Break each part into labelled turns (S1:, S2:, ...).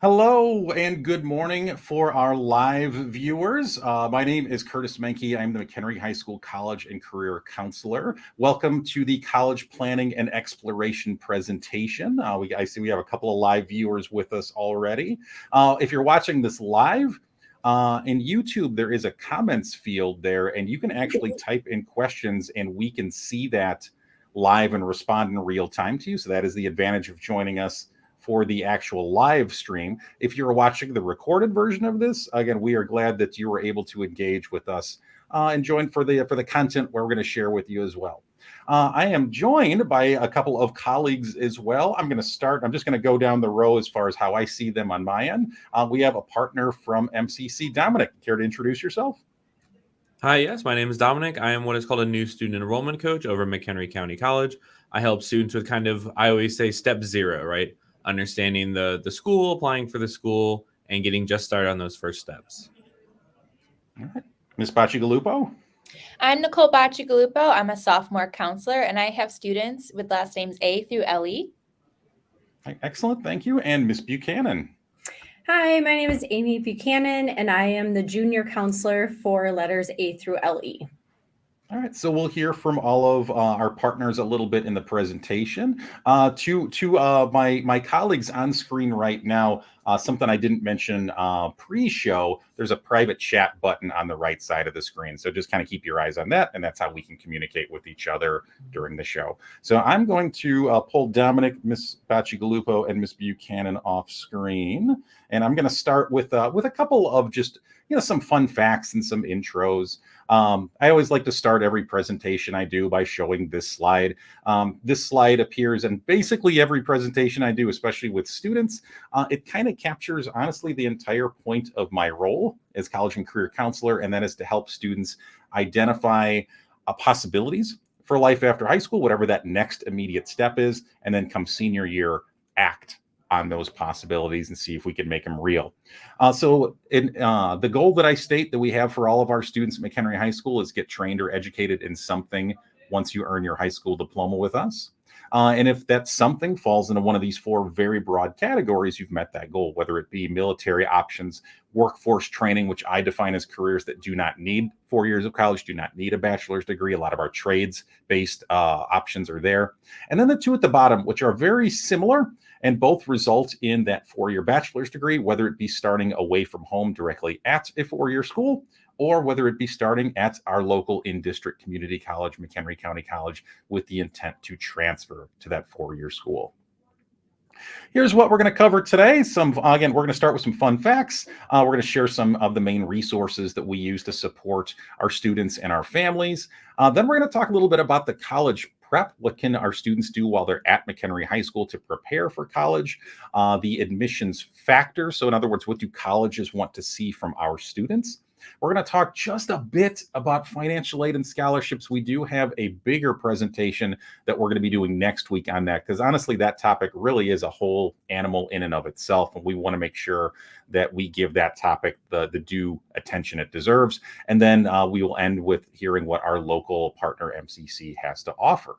S1: Hello and good morning for our live viewers. My name is Curtis Menke. I'm the McHenry High School College and Career Counselor. Welcome to the College Planning and Exploration presentation. I see we have a couple of live viewers with us already. If you're watching this live, in YouTube, there is a comments field there, and you can actually type in questions and we can see that live and respond in real time to you. So that is the advantage of joining us for the actual live stream. If you're watching the recorded version of this, again, we are glad that you were able to engage with us and join for the content we're going to share with you as well. I am joined by a couple of colleagues as well. I'm just going to go down the row as far as how I see them on my end. We have a partner from MCC. Dominic, care to introduce yourself?
S2: Hi, yes, my name is Dominic. I am what is called a new student enrollment coach over at McHenry County College. I help students with I always say step zero, right? Understanding the school, applying for the school, and getting just started on those first steps.
S1: All right. Ms. Bacigalupo?
S3: I'm Nicole Bacigalupo. I'm a sophomore counselor, and I have students with last names A through LE.
S1: Excellent, thank you. And Ms. Buchanan?
S4: Hi, my name is Amy Buchanan, and I am the junior counselor for letters A through LE.
S1: All right, so we'll hear from all of our partners a little bit in the presentation. To my colleagues on screen right now, something I didn't mention pre-show, there's a private chat button on the right side of the screen. So just kind of keep your eyes on that, and that's how we can communicate with each other during the show. So I'm going to pull Dominic, Ms. Bacigalupo, and Ms. Buchanan off screen. And I'm going to start with a couple of just some fun facts and some intros. I always like to start every presentation I do by showing this slide. This slide appears in basically every presentation I do, especially with students. It kind of captures, honestly, the entire point of my role as college and career counselor, and that is to help students identify possibilities for life after high school, whatever that next immediate step is, and then come senior year, act on those possibilities and see if we can make them real. The goal that I state that we have for all of our students at McHenry High School is get trained or educated in something once you earn your high school diploma with us. And if that something falls into one of these four very broad categories, you've met that goal, whether it be military options, workforce training, which I define as careers that do not need 4 years of college, do not need a bachelor's degree. A lot of our trades-based options are there. And then the two at the bottom, which are very similar, and both result in that 4-year bachelor's degree, whether it be starting away from home directly at a 4-year school, or whether it be starting at our local in-district community college, McHenry County College, with the intent to transfer to that 4-year school. Here's what we're going to cover today. We're going to start with some fun facts. We're going to share some of the main resources that we use to support our students and our families. Then we're going to talk a little bit about the college prep. What can our students do while they're at McHenry High School to prepare for college? The admissions factor. So in other words, what do colleges want to see from our students? We're going to talk just a bit about financial aid and scholarships. We do have a bigger presentation that we're going to be doing next week on that, because honestly, that topic really is a whole animal in and of itself. And we want to make sure that we give that topic the due attention it deserves. And then we will end with hearing what our local partner MCC has to offer.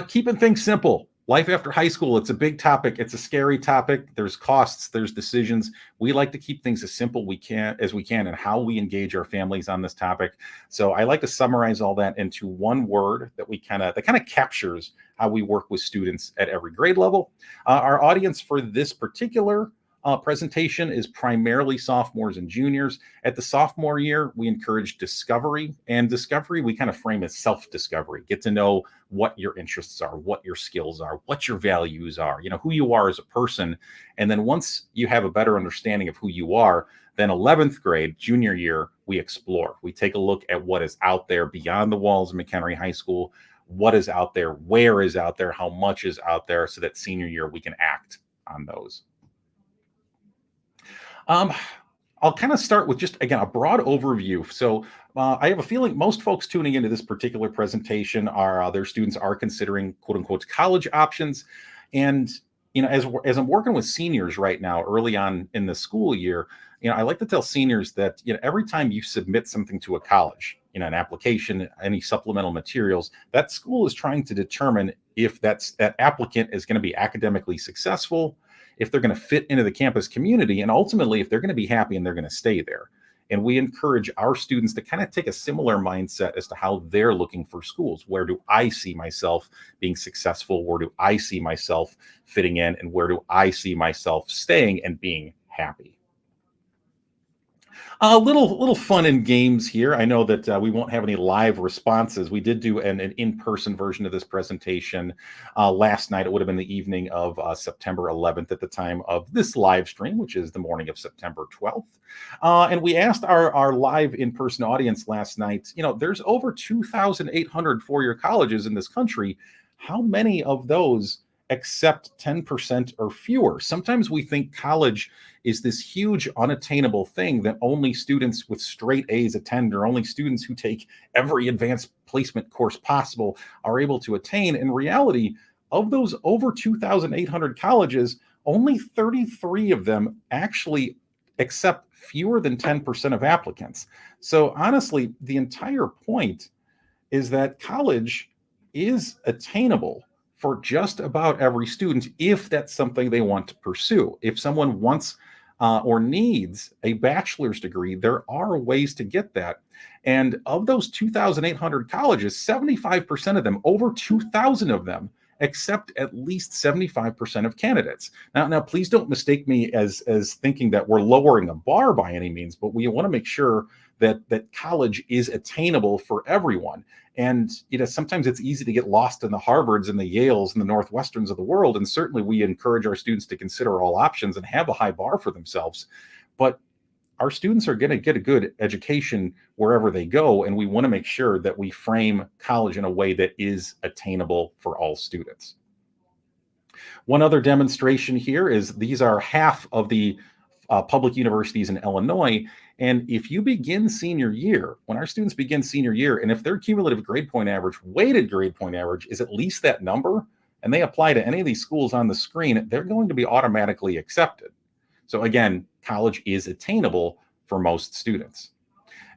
S1: Keeping things simple. Life after high school, it's a big topic. It's a scary topic. There's costs, there's decisions. We like to keep things as simple as we can and how we engage our families on this topic. So I like to summarize all that into one word that kind of captures how we work with students at every grade level. Our audience for this particular presentation is primarily sophomores and juniors. At the sophomore year, we encourage discovery, and discovery we kind of frame as self-discovery. Get to know what your interests are, what your skills are, what your values are, who you are as a person. And then once you have a better understanding of who you are, then 11th grade, junior year, we explore. We take a look at what is out there beyond the walls of McHenry High School, what is out there, where is out there, how much is out there, so that senior year we can act on those. I'll kind of start with just, again, a broad overview. So I have a feeling most folks tuning into this particular presentation are their students are considering quote unquote college options. And, as I'm working with seniors right now, early on in the school year, I like to tell seniors that, every time you submit something to a college, an application, any supplemental materials, that school is trying to determine if that applicant is going to be academically successful, if they're going to fit into the campus community, and ultimately if they're going to be happy and they're going to stay there. And we encourage our students to kind of take a similar mindset as to how they're looking for schools. Where do I see myself being successful? Where do I see myself fitting in? And where do I see myself staying and being happy? A little fun and games here. I know that we won't have any live responses. We did do an in-person version of this presentation last night. It would have been the evening of September 11th at the time of this live stream, which is the morning of September 12th. And we asked our live in-person audience last night, there's over 2,800 four-year colleges in this country. How many of those accept 10% or fewer? Sometimes we think college is this huge unattainable thing that only students with straight A's attend, or only students who take every advanced placement course possible are able to attain. In reality, of those over 2,800 colleges, only 33 of them actually accept fewer than 10% of applicants. So honestly, the entire point is that college is attainable for just about every student if that's something they want to pursue. If someone wants or needs a bachelor's degree, there are ways to get that. And of those 2,800 colleges, 75% of them, over 2,000 of them, accept at least 75% of candidates. Now, please don't mistake me as thinking that we're lowering a bar by any means, but we want to make sure that college is attainable for everyone. And sometimes it's easy to get lost in the Harvards and the Yales and the Northwesterns of the world. And certainly we encourage our students to consider all options and have a high bar for themselves. But our students are going to get a good education wherever they go. And we want to make sure that we frame college in a way that is attainable for all students. One other demonstration here is these are half of the public universities in Illinois. And if you begin senior year, when our students begin senior year, and if their cumulative grade point average, weighted grade point average is at least that number, and they apply to any of these schools on the screen, they're going to be automatically accepted. So again, college is attainable for most students.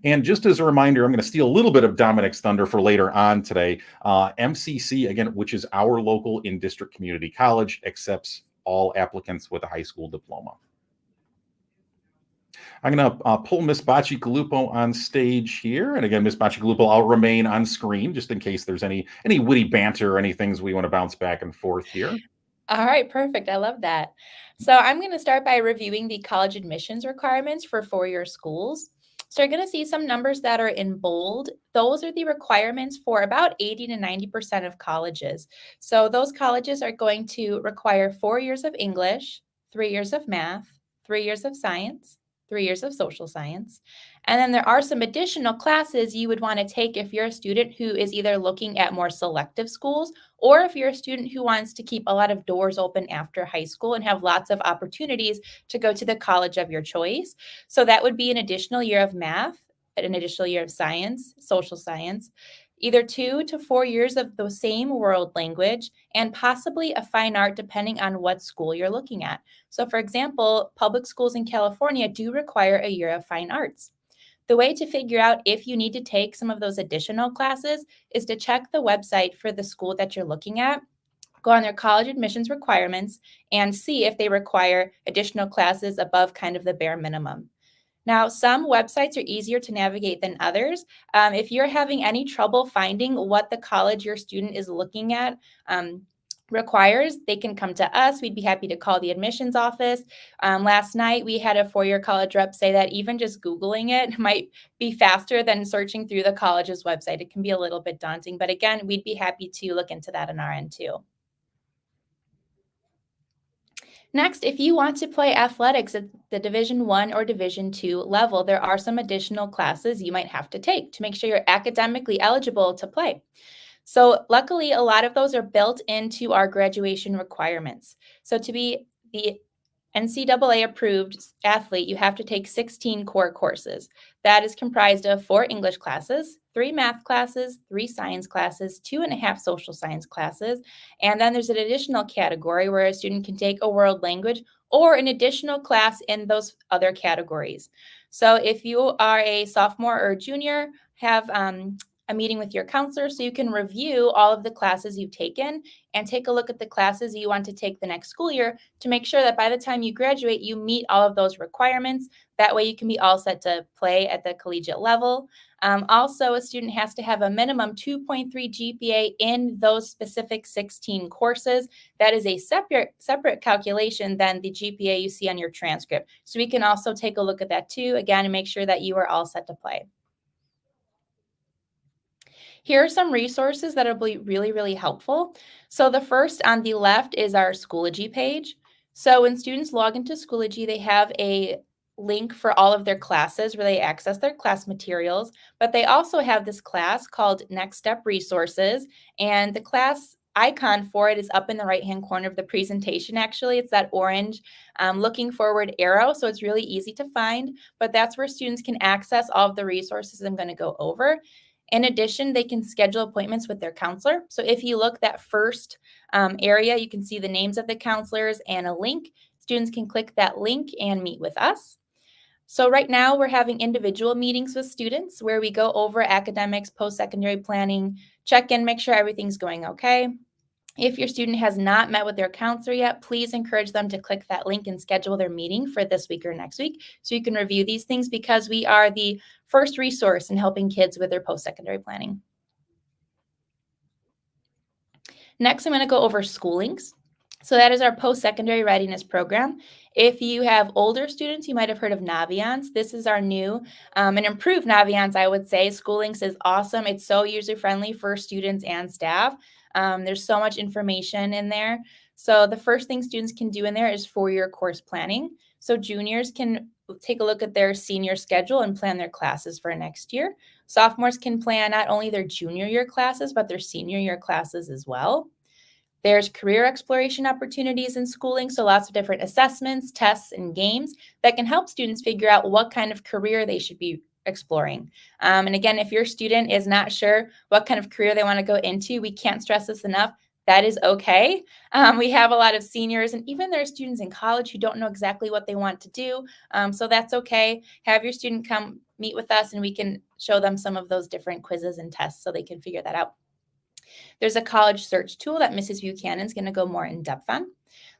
S1: And just as a reminder, I'm going to steal a little bit of Dominic's thunder for later on today. MCC, again, which is our local in-district community college, accepts all applicants with a high school diploma. I'm going to pull Miss Bacigalupo on stage here. And again, Miss Bacigalupo, I'll remain on screen just in case there's any witty banter or any things we want to bounce back and forth here.
S3: All right, perfect. I love that. So I'm going to start by reviewing the college admissions requirements for four-year schools. So you're going to see some numbers that are in bold. Those are the requirements for about 80 to 90% of colleges. So those colleges are going to require 4 years of English, 3 years of math, 3 years of science, 3 years of social science. And then there are some additional classes you would want to take if you're a student who is either looking at more selective schools, or if you're a student who wants to keep a lot of doors open after high school and have lots of opportunities to go to the college of your choice. So that would be an additional year of math, an additional year of science, social science, either 2 to 4 years of the same world language, and possibly a fine art depending on what school you're looking at. So for example, public schools in California do require a year of fine arts. The way to figure out if you need to take some of those additional classes is to check the website for the school that you're looking at, go on their college admissions requirements, and see if they require additional classes above kind of the bare minimum. Now, some websites are easier to navigate than others. If you're having any trouble finding what the college your student is looking at requires, they can come to us. We'd be happy to call the admissions office. Last night, we had a four-year college rep say that even just Googling it might be faster than searching through the college's website. It can be a little bit daunting, but again, we'd be happy to look into that on our end too. Next, if you want to play athletics at the Division I or Division II level, there are some additional classes you might have to take to make sure you're academically eligible to play. So luckily, a lot of those are built into our graduation requirements. So to be the NCAA approved athlete, you have to take 16 core courses. That is comprised of 4 English classes, 3 math classes, 3 science classes, 2.5 social science classes. And then there's an additional category where a student can take a world language or an additional class in those other categories. So if you are a sophomore or junior, have a meeting with your counselor so you can review all of the classes you've taken and take a look at the classes you want to take the next school year to make sure that by the time you graduate, you meet all of those requirements. That way you can be all set to play at the collegiate level. Also, a student has to have a minimum 2.3 GPA in those specific 16 courses. That is a separate calculation than the GPA you see on your transcript. So we can also take a look at that too, again, and make sure that you are all set to play. Here are some resources that will be really, really helpful. So the first on the left is our Schoology page. So when students log into Schoology, they have a link for all of their classes where they access their class materials, but they also have this class called Next Step Resources, and the class icon for it is up in the right-hand corner of the presentation. Actually, it's that orange looking forward arrow, so it's really easy to find, but that's where students can access all of the resources I'm going to go over. In addition, they can schedule appointments with their counselor. So if you look that first area, you can see the names of the counselors and a link. Students can click that link and meet with us. So right now we're having individual meetings with students where we go over academics, post-secondary planning, check in, make sure everything's going okay. If your student has not met with their counselor yet, please encourage them to click that link and schedule their meeting for this week or next week so you can review these things, because we are the first resource in helping kids with their post-secondary planning. Next, I'm going to go over schoolings. So that is our post-secondary readiness program. If you have older students, you might have heard of Naviance. This is our new and improved Naviance, I would say. Schoolings is awesome. It's so user-friendly for students and staff. There's so much information in there. So the first thing students can do in there is four-year course planning. So juniors can take a look at their senior schedule and plan their classes for next year. Sophomores can plan not only their junior year classes, but their senior year classes as well. There's career exploration opportunities in schooling, so lots of different assessments, tests, and games that can help students figure out what kind of career they should be exploring. And again, if your student is not sure what kind of career they want to go into, we can't stress this enough. That is okay. We have a lot of seniors and even there are students in college who don't know exactly what they want to do. So that's okay. Have your student come meet with us and we can show them some of those different quizzes and tests so they can figure that out. There's a college search tool that Mrs. Buchanan is going to go more in depth on.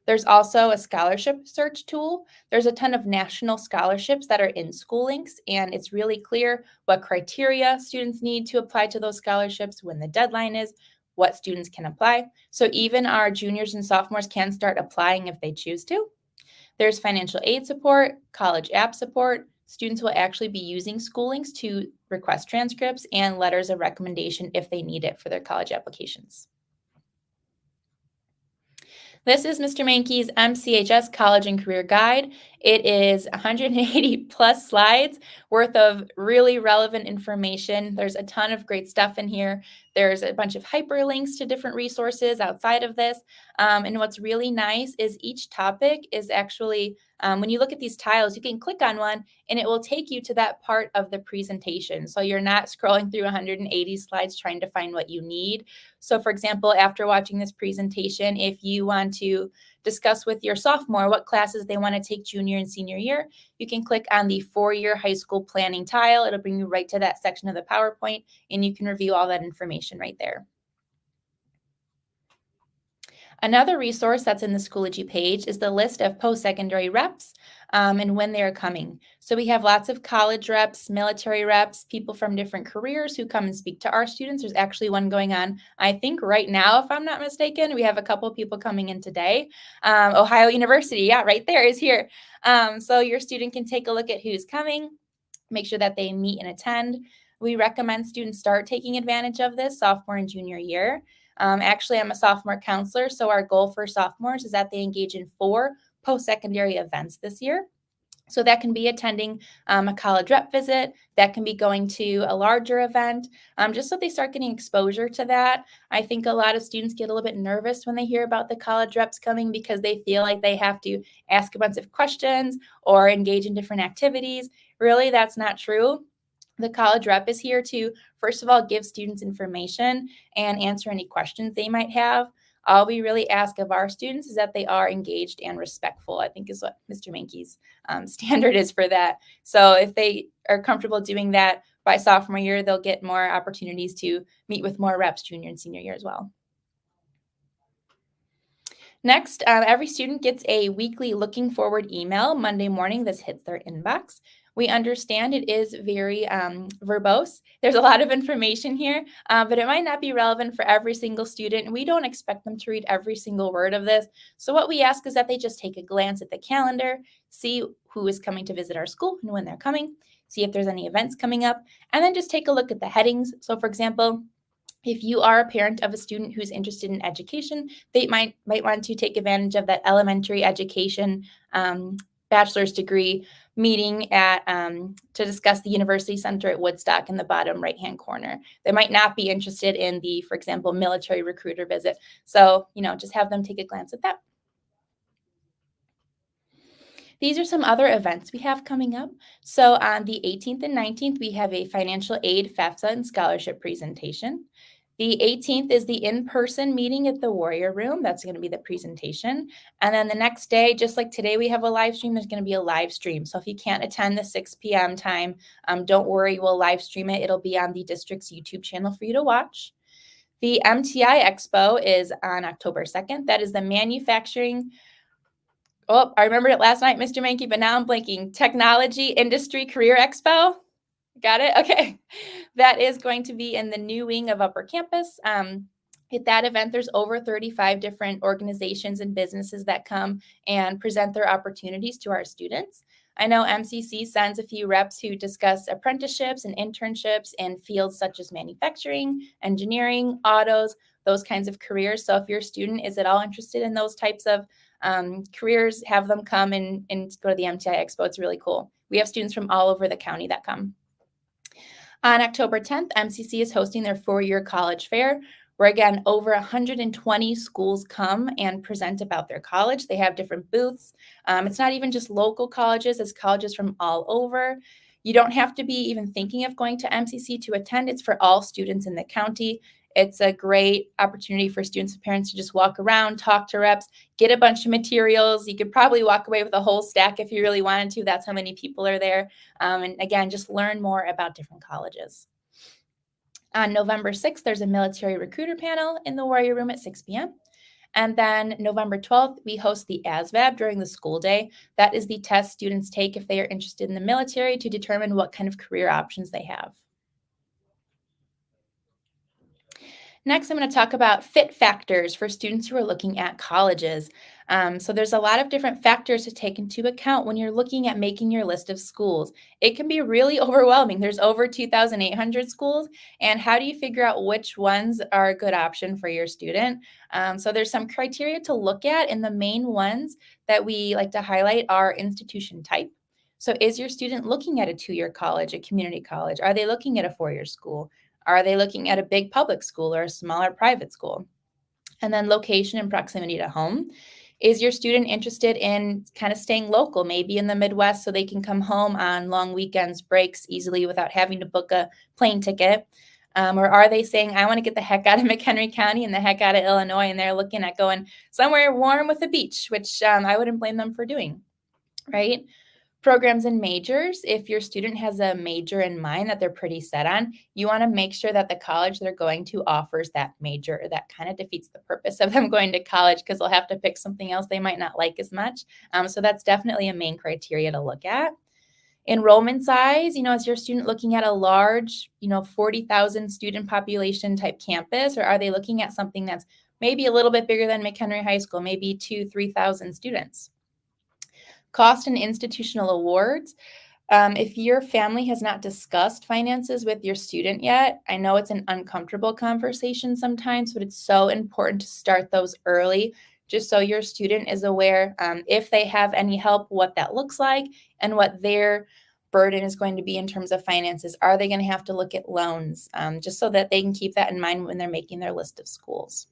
S3: There's also a scholarship search tool. There's a ton of national scholarships that are in Schoollinks, and it's really clear what criteria students need to apply to those scholarships, when the deadline is, what students can apply. So even our juniors and sophomores can start applying if they choose to. There's financial aid support, college app support. Students will actually be using Schoollinks to request transcripts and letters of recommendation if they need it for their college applications. This is Mr. Mankey's MCHS College and Career Guide. It is 180 plus slides worth of really relevant information. There's a ton of great stuff in here. There's a bunch of hyperlinks to different resources outside of this. And what's really nice is each topic is actually, when you look at these tiles, you can click on one and it will take you to that part of the presentation. So you're not scrolling through 180 slides trying to find what you need. So for example, after watching this presentation, if you want to discuss with your sophomore what classes they want to take junior and senior year, you can click on the 4-year high school planning tile. It'll bring you right to that section of the PowerPoint and you can review all that information right there. Another resource that's in the Schoology page is the list of post-secondary reps and when they're coming. So we have lots of college reps, military reps, people from different careers who come and speak to our students. There's actually one going on, I think, right now, if I'm not mistaken. We have a couple of people coming in today. Ohio University, yeah, right there is here. So your student can take a look at who's coming, make sure that they meet and attend. We recommend students start taking advantage of this sophomore and junior year. Actually, I'm a sophomore counselor, so our goal for sophomores is that they engage in 4 post-secondary events this year. So that can be attending a college rep visit, that can be going to a larger event, just so they start getting exposure to that. I think a lot of students get a little bit nervous when they hear about the college reps coming because they feel like they have to ask a bunch of questions or engage in different activities. Really, that's not true. The college rep is here to, first of all, give students information and answer any questions they might have. All we really ask of our students is that they are engaged and respectful, I think is what Mr. Mankey's standard is for that. So if they are comfortable doing that, by sophomore year, they'll get more opportunities to meet with more reps junior and senior year as well. Next, every student gets a weekly looking forward email Monday morning. This hits their inbox. We understand it is very verbose. There's a lot of information here, but it might not be relevant for every single student. We don't expect them to read every single word of this. So what we ask is that they just take a glance at the calendar, see who is coming to visit our school and when they're coming, see if there's any events coming up, and then just take a look at the headings. So for example, if you are a parent of a student who's interested in education, they might want to take advantage of that elementary education bachelor's degree meeting at to discuss the University Center at Woodstock in the bottom right-hand corner. They might not be interested in the, for example, military recruiter visit. So, just have them take a glance at that. These are some other events we have coming up. So on the 18th and 19th, we have a financial aid, FAFSA, and scholarship presentation. The 18th is the in-person meeting at the Warrior Room. That's going to be the presentation. And then the next day, just like today, we have a live stream. There's going to be a live stream. So if you can't attend the 6 p.m. time, don't worry, we'll live stream it. It'll be on the district's YouTube channel for you to watch. The MTI Expo is on October 2nd. That is the manufacturing. Oh, I remembered it last night, Mr. Mankey, but now I'm blanking. Technology Industry Career Expo. Got it? Okay. That is going to be in the new wing of Upper Campus. At that event, there's over 35 different organizations and businesses that come and present their opportunities to our students. I know MCC sends a few reps who discuss apprenticeships and internships in fields such as manufacturing, engineering, autos, those kinds of careers. So if your student is at all interested in those types of careers, have them come and go to the MTI Expo. It's really cool. We have students from all over the county that come. On October 10th, MCC is hosting their 4-year college fair, where again, over 120 schools come and present about their college. They have different booths. It's not even just local colleges, it's colleges from all over. You don't have to be even thinking of going to MCC to attend. It's for all students in the county. It's a great opportunity for students and parents to just walk around, talk to reps, get a bunch of materials. You could probably walk away with a whole stack if you really wanted to. That's how many people are there. And again, just learn more about different colleges. On November 6th, there's a military recruiter panel in the Warrior Room at 6 p.m. And then November 12th, we host the ASVAB during the school day. That is the test students take if they are interested in the military to determine what kind of career options they have. Next, I'm going to talk about fit factors for students who are looking at colleges. So there's a lot of different factors to take into account when you're looking at making your list of schools. It can be really overwhelming. There's over 2,800 schools, and how do you figure out which ones are a good option for your student? So there's some criteria to look at, and the main ones that we like to highlight are institution type. So is your student looking at a 2-year college, a community college? Are they looking at a 4-year school? Are they looking at a big public school or a smaller private school? And then location and proximity to home. Is your student interested in kind of staying local, maybe in the Midwest, so they can come home on long weekends, breaks easily without having to book a plane ticket? Or are they saying, I want to get the heck out of McHenry County and the heck out of Illinois, and they're looking at going somewhere warm with a beach, which I wouldn't blame them for doing, right? Programs and majors. If your student has a major in mind that they're pretty set on, you want to make sure that the college they're going to offers that major. That kind of defeats the purpose of them going to college because they'll have to pick something else they might not like as much. So that's definitely a main criteria to look at. Enrollment size, is your student looking at a large, 40,000 student population type campus, or are they looking at something that's maybe a little bit bigger than McHenry High School, maybe 2,000-3,000 students? Cost and institutional awards. If your family has not discussed finances with your student yet, I know it's an uncomfortable conversation sometimes, but it's so important to start those early, just so your student is aware if they have any help, what that looks like and what their burden is going to be in terms of finances. Are they going to have to look at loans? Just so that they can keep that in mind when they're making their list of schools.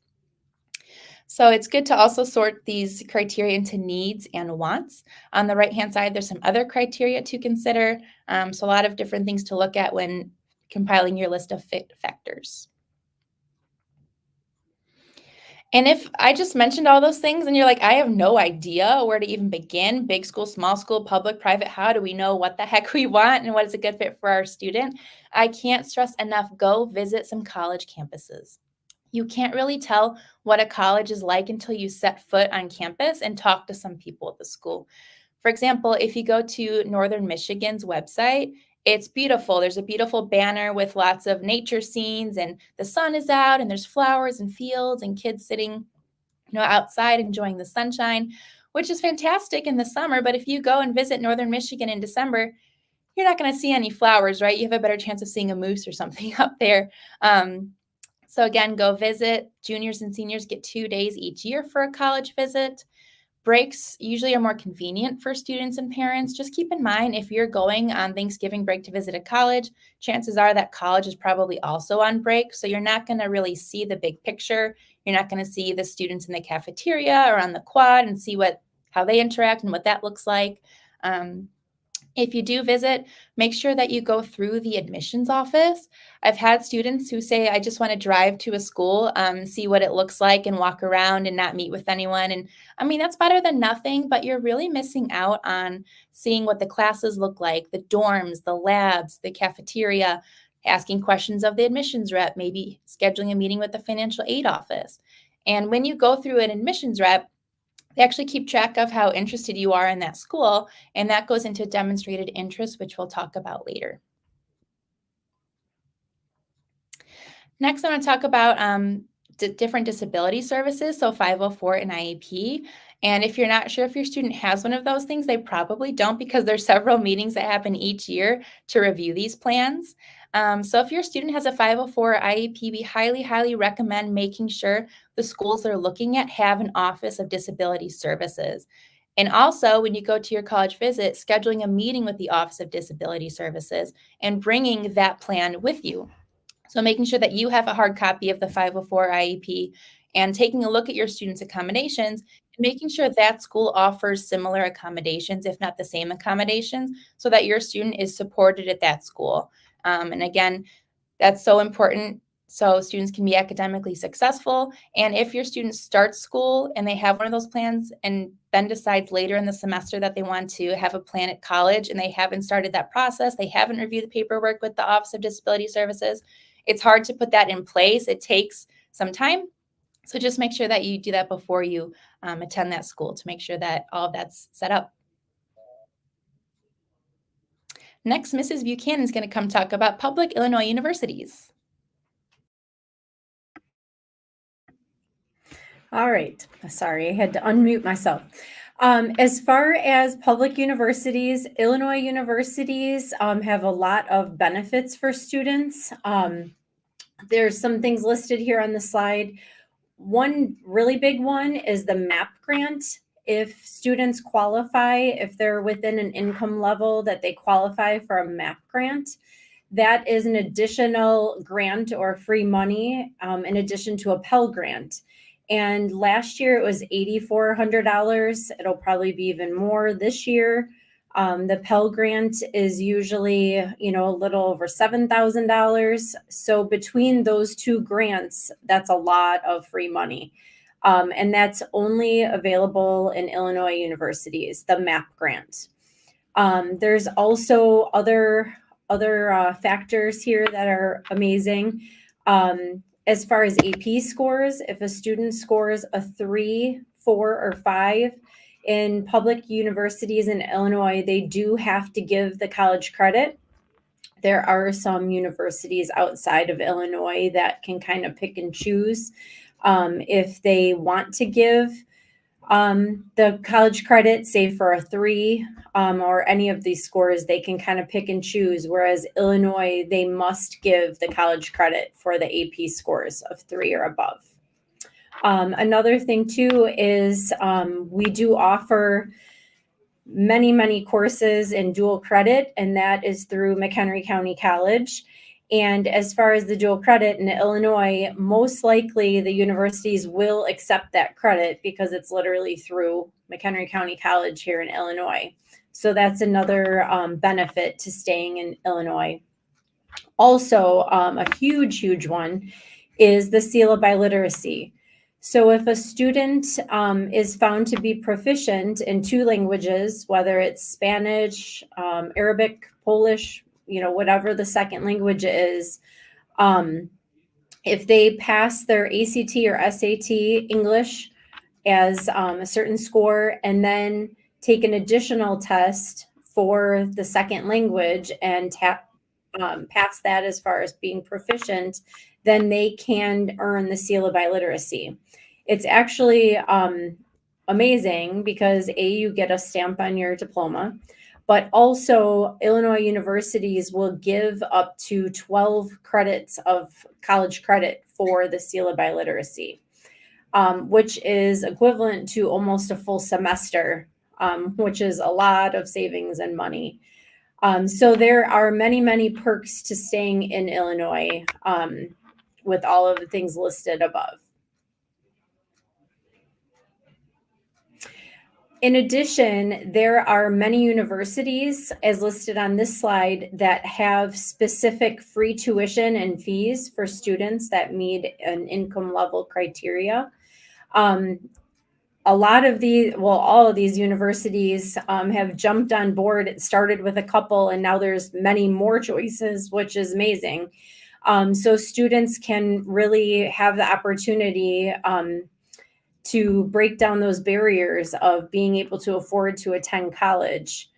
S3: So it's good to also sort these criteria into needs and wants. On the right-hand side, there's some other criteria to consider. So a lot of different things to look at when compiling your list of fit factors. And if I just mentioned all those things and you're like, I have no idea where to even begin, big school, small school, public, private, how do we know what the heck we want and what is a good fit for our student? I can't stress enough, go visit some college campuses. You can't really tell what a college is like until you set foot on campus and talk to some people at the school. For example, if you go to Northern Michigan's website, it's beautiful. There's a beautiful banner with lots of nature scenes, and the sun is out, and there's flowers and fields and kids sitting, outside enjoying the sunshine, which is fantastic in the summer. But if you go and visit Northern Michigan in December, you're not going to see any flowers, right? You have a better chance of seeing a moose or something up there. So again, go visit. Juniors and seniors get 2 days each year for a college visit. Breaks usually are more convenient for students and parents. Just keep in mind, if you're going on Thanksgiving break to visit a college, chances are that college is probably also on break. So you're not going to really see the big picture. You're not going to see the students in the cafeteria or on the quad and see how they interact and what that looks like. If you do visit, make sure that you go through the admissions office. I've had students who say, I just want to drive to a school, see what it looks like and walk around and not meet with anyone. And I mean, that's better than nothing, but you're really missing out on seeing what the classes look like, the dorms, the labs, the cafeteria, asking questions of the admissions rep, maybe scheduling a meeting with the financial aid office. And when you go through an admissions rep, they actually keep track of how interested you are in that school, and that goes into demonstrated interest, which we'll talk about later. Next, I want to talk about different disability services, so 504 and IEP. And if you're not sure if your student has one of those things, they probably don't, because there's several meetings that happen each year to review these plans. So if your student has a 504 or IEP, we highly, highly recommend making sure the schools they're looking at have an Office of Disability Services. And also, when you go to your college visit, scheduling a meeting with the Office of Disability Services and bringing that plan with you. So making sure that you have a hard copy of the 504 IEP and taking a look at your students' accommodations and making sure that school offers similar accommodations, if not the same accommodations, so that your student is supported at that school. And again, that's so important so students can be academically successful. And if your student starts school and they have one of those plans and then decides later in the semester that they want to have a plan at college and they haven't started that process, they haven't reviewed the paperwork with the Office of Disability Services, it's hard to put that in place. It takes some time. So just make sure that you do that before you attend that school to make sure that all of that's set up. Next, Mrs. Buchanan is going to come talk about public Illinois universities.
S4: All right. Sorry, I had to unmute myself. As far as public universities, Illinois universities have a lot of benefits for students. There's some things listed here on the slide. One really big one is the MAP grant. If students qualify, if they're within an income level that they qualify for a MAP grant, that is an additional grant or free money in addition to a Pell Grant. And last year it was $8,400. It'll probably be even more this year. The Pell Grant is usually, a little over $7,000. So between those two grants, that's a lot of free money. And that's only available in Illinois universities, the MAP grant. There's also other factors here that are amazing. As far as AP scores, if a student scores a 3, 4, or 5 in public universities in Illinois, they do have to give the college credit. There are some universities outside of Illinois that can kind of pick and choose if they want to give the college credit, say for a 3 or any of these scores, they can kind of pick and choose. Whereas Illinois, they must give the college credit for the AP scores of 3 or above. Another thing too is we do offer many, many courses in dual credit, and that is through McHenry County College. And as far as the dual credit in Illinois, most likely the universities will accept that credit because it's literally through McHenry County College here in Illinois. So that's another benefit to staying in Illinois. Also, a huge, huge one is the seal of biliteracy. So if a student is found to be proficient in 2 languages, whether it's Spanish, Arabic, Polish, whatever the second language is, if they pass their ACT or SAT English as a certain score, and then take an additional test for the second language and pass that as far as being proficient, then they can earn the seal of biliteracy. It's actually amazing because you get a stamp on your diploma, but also Illinois universities will give up to 12 credits of college credit for the seal of biliteracy, which is equivalent to almost a full semester, which is a lot of savings and money. So there are many, many perks to staying in Illinois with all of the things listed above. In addition, there are many universities, as listed on this slide, that have specific free tuition and fees for students that meet an income level criteria. All of these universities have jumped on board. It started with a couple, and now there's many more choices, which is amazing. So students can really have the opportunity to break down those barriers of being able to afford to attend college.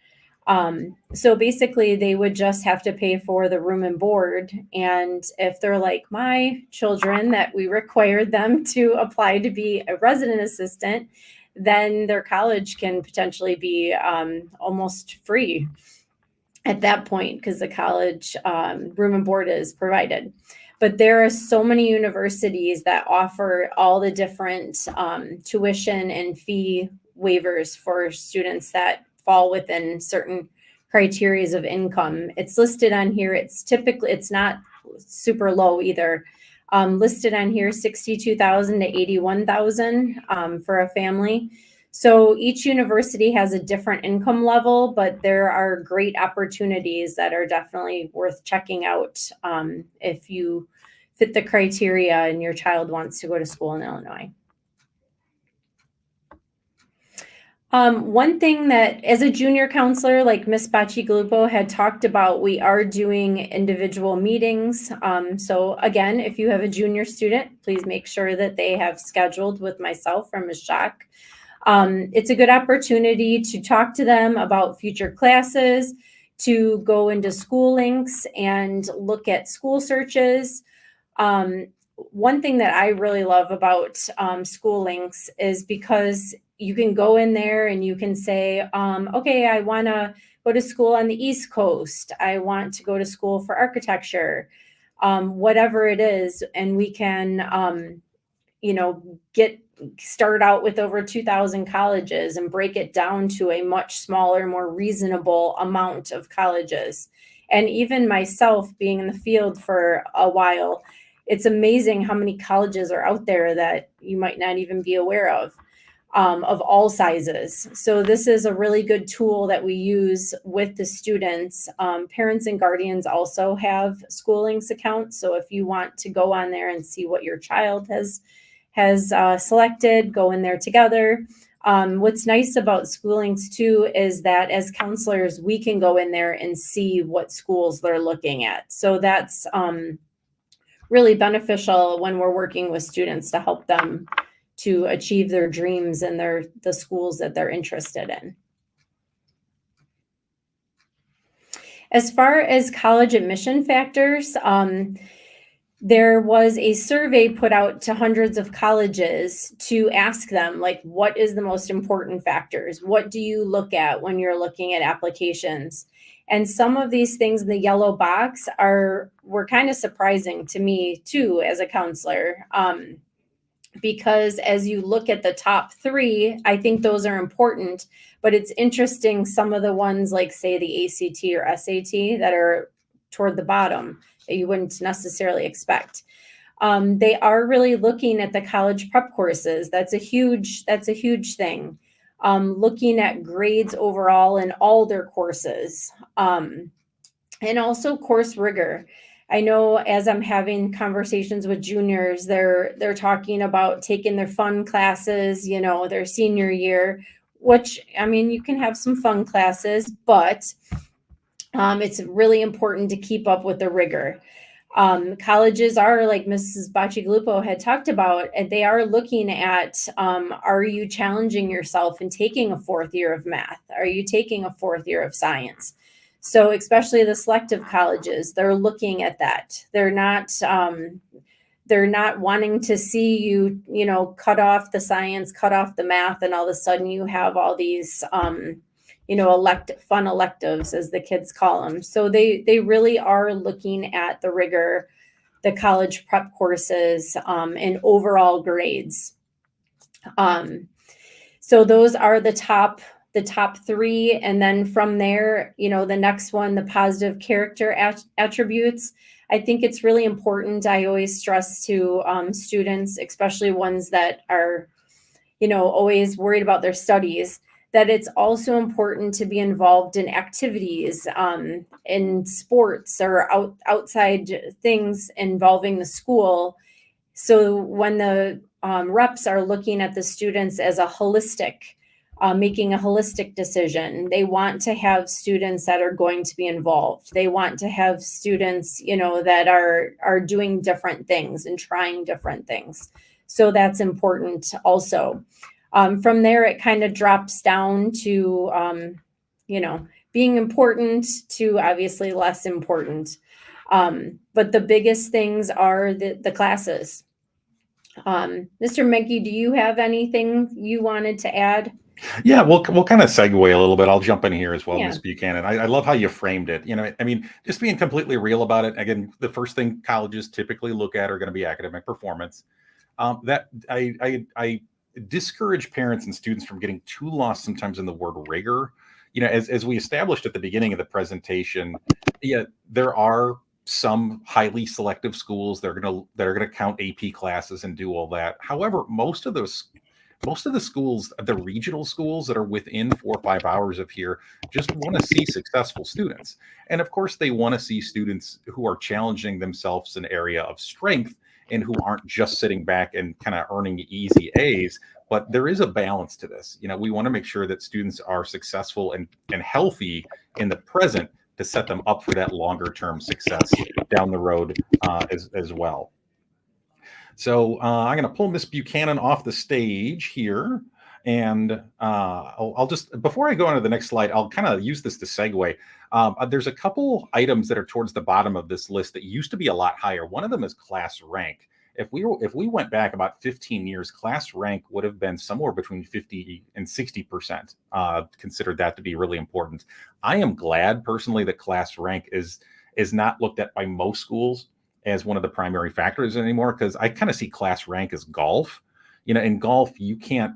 S4: So basically, they would just have to pay for the room and board. And if they're like my children, that we required them to apply to be a resident assistant, then their college can potentially be almost free at that point, because the college room and board is provided. But there are so many universities that offer all the different tuition and fee waivers for students that fall within certain criteria of income. It's listed on here. It's not super low either. Listed on here, 62,000 to 81,000 for a family. So each university has a different income level, but there are great opportunities that are definitely worth checking out if you fit the criteria and your child wants to go to school in Illinois. One thing that, as a junior counselor, like Ms. Bacci-Glupo had talked about, we are doing individual meetings. So again, if you have a junior student, please make sure that they have scheduled with myself or Ms. Schock. It's a good opportunity to talk to them about future classes, to go into school links and look at school searches. One thing that I really love about school links is because you can go in there and you can say, okay, I want to go to school on the East Coast. I want to go to school for architecture, whatever it is. And we can, start out with over 2,000 colleges and break it down to a much smaller, more reasonable amount of colleges. And even myself being in the field for a while, it's amazing how many colleges are out there that you might not even be aware of all sizes. So this is a really good tool that we use with the students. Parents and guardians also have School Links accounts. So if you want to go on there and see what your child has selected, go in there together. What's nice about School Links too is that as counselors, we can go in there and see what schools they're looking at. So that's really beneficial when we're working with students to help them to achieve their dreams and the schools that they're interested in. As far as college admission factors, there was a survey put out to hundreds of colleges to ask them, like, what is the most important factors? What do you look at when you're looking at applications? And some of these things in the yellow box were kind of surprising to me too, as a counselor. Because as you look at the top 3, I think those are important, but it's interesting, some of the ones like, say, the ACT or SAT that are toward the bottom that you wouldn't necessarily expect. They are really looking at the college prep courses. That's a huge thing. Looking at grades overall in all their courses, and also course rigor. I know as I'm having conversations with juniors, they're talking about taking their fun classes, their senior year, which, I mean, you can have some fun classes, but it's really important to keep up with the rigor. Colleges are, like Mrs. Bacigalupo had talked about, and they are looking at, are you challenging yourself and taking a fourth year of math? Are you taking a fourth year of science? So especially the selective colleges, they're looking at that. They're not wanting to see you, cut off the science, cut off the math, and all of a sudden you have all these, fun electives, as the kids call them. So they really are looking at the rigor, the college prep courses, and overall grades. So those are the top three. And then from there, the next one, the positive character attributes. I think it's really important. I always stress to students, especially ones that are, always worried about their studies, that it's also important to be involved in activities, in sports or outside things involving the school. So when the reps are looking at the students as a holistic, making a holistic decision, they want to have students that are going to be involved. They want to have students, that are doing different things and trying different things. So that's important also. From there, it kind of drops down to, being important to obviously less important. But the biggest things are the classes. Mr. Menke, do you have anything you wanted to add?
S1: Yeah, we'll kind of segue a little bit. I'll jump in here as well,
S4: Yeah.
S1: Ms. Buchanan. I love how you framed it. I mean, just being completely real about it. Again, the first thing colleges typically look at are going to be academic performance. That I discourage parents and students from getting too lost sometimes in the word rigor. As we established at the beginning of the presentation, there are some highly selective schools that are going to count AP classes and do all that. However, most of the schools, the regional schools that are within 4 or 5 hours of here, just want to see successful students. And of course, they want to see students who are challenging themselves in an area of strength and who aren't just sitting back and kind of earning easy A's. But there is a balance to this. We want to make sure that students are successful and healthy in the present to set them up for that longer term success down the road as well. So I'm going to pull Miss Buchanan off the stage here. And I'll just, before I go on to the next slide, I'll kind of use this to segue. There's a couple items that are towards the bottom of this list that used to be a lot higher. One of them is class rank. If we went back about 15 years, class rank would have been somewhere between 50 and 60%. Considered that to be really important. I am glad personally that class rank is not looked at by most schools as one of the primary factors anymore, because I kind of see class rank as golf. In golf, you can't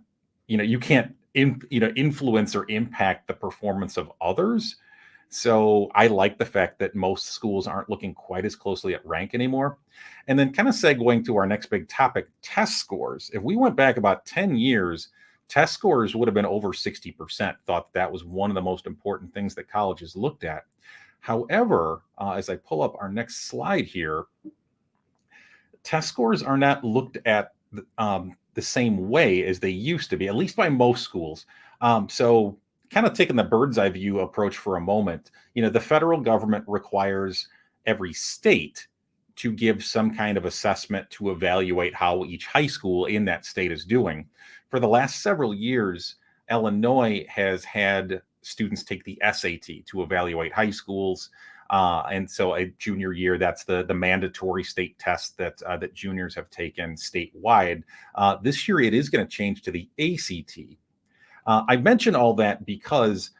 S1: influence or impact the performance of others. So I like the fact that most schools aren't looking quite as closely at rank anymore. And then kind of segueing to our next big topic, test scores. If we went back about 10 years, test scores would have been over 60%. Thought that was one of the most important things that colleges looked at. However, as I pull up our next slide here, test scores are not looked at the same way as they used to be, at least by most schools. So kind of taking the bird's eye view approach for a moment, the federal government requires every state to give some kind of assessment to evaluate how each high school in that state is doing. For the last several years, Illinois has had students take the SAT to evaluate high schools. And so a junior year, that's the mandatory state test that juniors have taken statewide. This year, it is going to change to the ACT. I mention all that because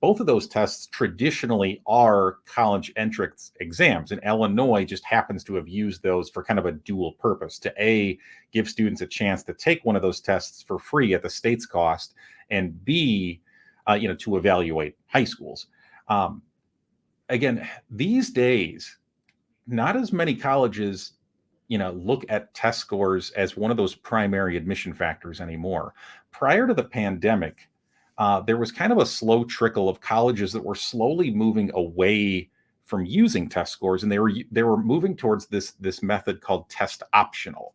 S1: both of those tests traditionally are college entrance exams, and Illinois just happens to have used those for kind of a dual purpose, to give students a chance to take one of those tests for free at the state's cost, and B, to evaluate high schools. Again, these days, not as many colleges look at test scores as one of those primary admission factors anymore. Prior to the pandemic, there was kind of a slow trickle of colleges that were slowly moving away from using test scores, and they were moving towards this method called test optional,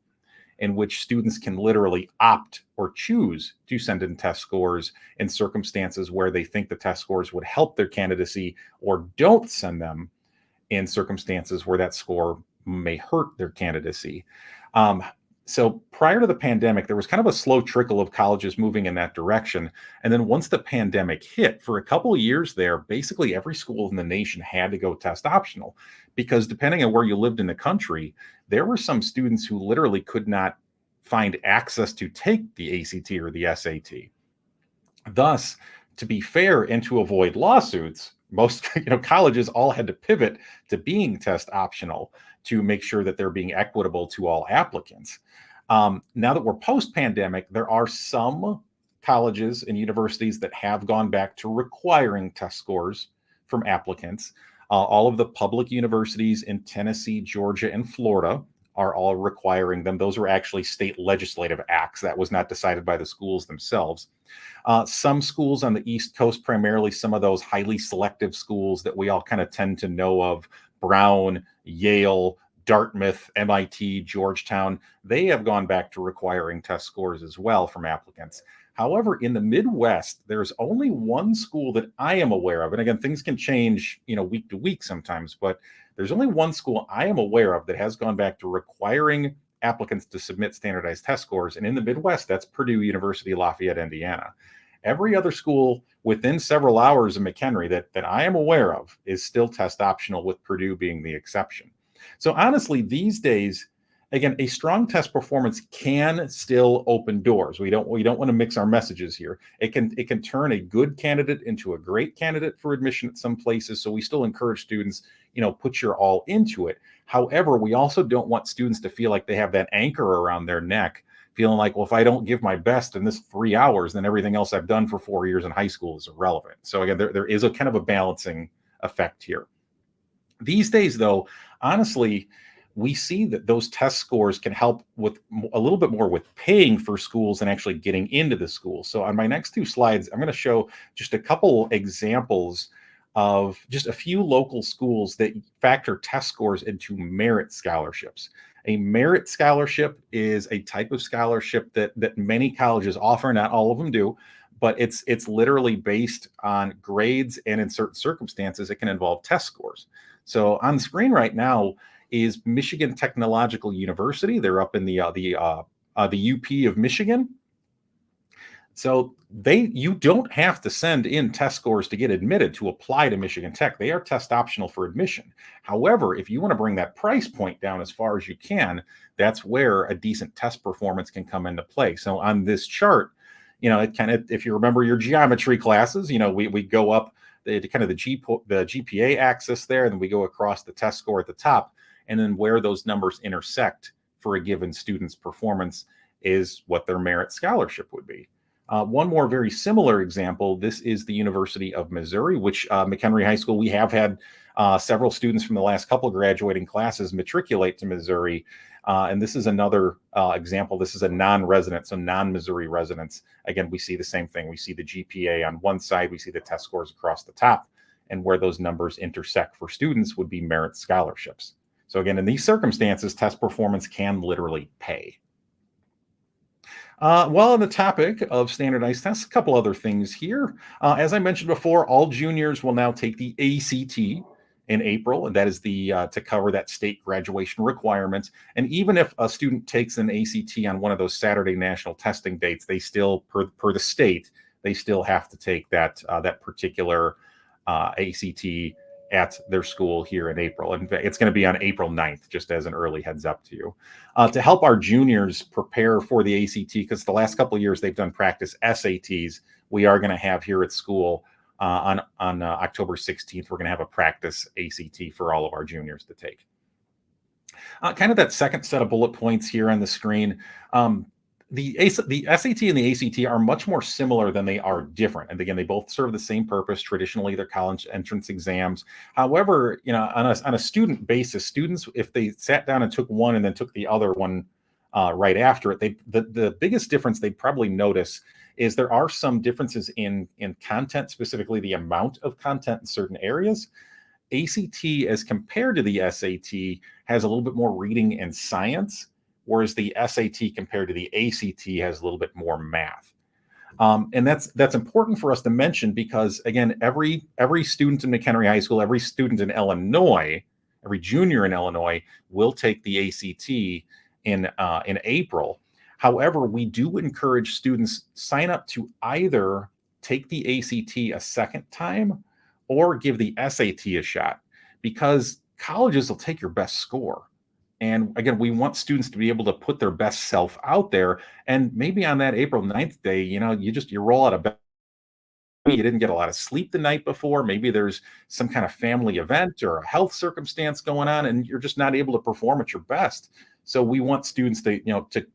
S1: in which students can literally opt or choose to send in test scores in circumstances where they think the test scores would help their candidacy, or don't send them in circumstances where that score may hurt their candidacy. So prior to the pandemic, there was kind of a slow trickle of colleges moving in that direction. And then once the pandemic hit, for a couple of years there, basically every school in the nation had to go test optional, because depending on where you lived in the country, there were some students who literally could not find access to take the ACT or the SAT. Thus, to be fair and to avoid lawsuits, most colleges all had to pivot to being test optional to make sure that they're being equitable to all applicants. Now that we're post-pandemic, there are some colleges and universities that have gone back to requiring test scores from applicants. All of the public universities in Tennessee, Georgia, and Florida are all requiring them. Those were actually state legislative acts. That was not decided by the schools themselves. Some schools on the East Coast, primarily some of those highly selective schools that we all kind of tend to know of, Brown, Yale, Dartmouth, MIT, Georgetown, they have gone back to requiring test scores as well from applicants. However, in the Midwest, there's only one school that I am aware of. And again, things can change, week to week sometimes, but there's only one school I am aware of that has gone back to requiring applicants to submit standardized test scores. And in the Midwest, that's Purdue University, Lafayette, Indiana. Every other school within several hours of McHenry that I am aware of is still test optional, with Purdue being the exception. So honestly, these days, again, a strong test performance can still open doors. We don't want to mix our messages here. It can turn a good candidate into a great candidate for admission at some places. So we still encourage students, put your all into it. However, we also don't want students to feel like they have that anchor around their neck, feeling like, well, if I don't give my best in this 3 hours, then everything else I've done for 4 years in high school is irrelevant. So again, there is a kind of a balancing effect here. These days, though, honestly, we see that those test scores can help with a little bit more with paying for schools and actually getting into the school. So on my next 2 slides, I'm going to show just a couple examples of just a few local schools that factor test scores into merit scholarships. A merit scholarship is a type of scholarship that many colleges offer, not all of them do, but it's literally based on grades, and in certain circumstances, it can involve test scores. So on the screen right now is Michigan Technological University. They're up in the UP of Michigan. So you don't have to send in test scores to get admitted to apply to Michigan Tech. They are test optional for admission. However, if you want to bring that price point down as far as you can, that's where a decent test performance can come into play. So on this chart, it kind of, if you remember your geometry classes, we go up the GPA axis there, and then we go across the test score at the top, and then where those numbers intersect for a given student's performance is what their merit scholarship would be. One more very similar example, this is the University of Missouri, which McHenry High School, we have had several students from the last couple graduating classes matriculate to Missouri. And this is another example. This is a non-resident, so non-Missouri residents. Again, we see the same thing. We see the GPA on one side, we see the test scores across the top, and where those numbers intersect for students would be merit scholarships. So again, in these circumstances, test performance can literally pay. Well, on the topic of standardized tests, a couple other things here. As I mentioned before, all juniors will now take the ACT in April, and that is to cover that state graduation requirements. And even if a student takes an ACT on one of those Saturday national testing dates, they still, per the state, they still have to take that particular ACT at their school here in April. In fact, it's going to be on April 9th, just as an early heads up to you. To help our juniors prepare for the ACT, because the last couple of years they've done practice SATs, we are going to have here at school on October 16th, we're going to have a practice ACT for all of our juniors to take. Kind of that second set of bullet points here on the screen. The SAT and the ACT are much more similar than they are different. And again, they both serve the same purpose. Traditionally, they're college entrance exams. However, on a student basis, students, if they sat down and took one and then took the other one right after it, the biggest difference they'd probably notice is there are some differences in content, specifically the amount of content in certain areas. ACT as compared to the SAT has a little bit more reading and science, whereas the SAT compared to the ACT has a little bit more math. And that's important for us to mention because, again, every student in McHenry High School, every student in Illinois, every junior in Illinois will take the ACT in April. However, we do encourage students sign up to either take the ACT a second time or give the SAT a shot, because colleges will take your best score. And again, we want students to be able to put their best self out there. And maybe on that April 9th day, you roll out of bed. You didn't get a lot of sleep the night before. Maybe there's some kind of family event or a health circumstance going on, and you're just not able to perform at your best. So we want students to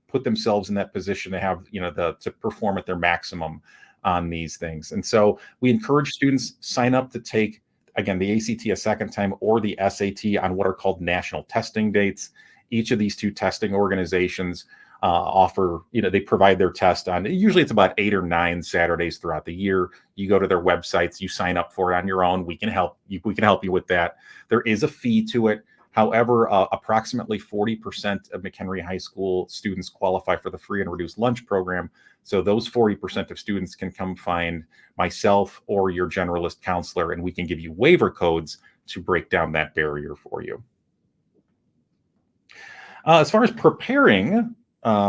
S1: put themselves in that position to have, to perform at their maximum on these things. And so we encourage students sign up to take, again, the ACT a second time or the SAT on what are called national testing dates. Each of these two testing organizations offer, they provide their test on, usually it's about 8 or 9 Saturdays throughout the year. You go to their websites, you sign up for it on your own. We can help you with that. There is a fee to it. However, approximately 40% of McHenry High School students qualify for the free and reduced lunch program. So those 40% of students can come find myself or your generalist counselor, and we can give you waiver codes to break down that barrier for you. As far as preparing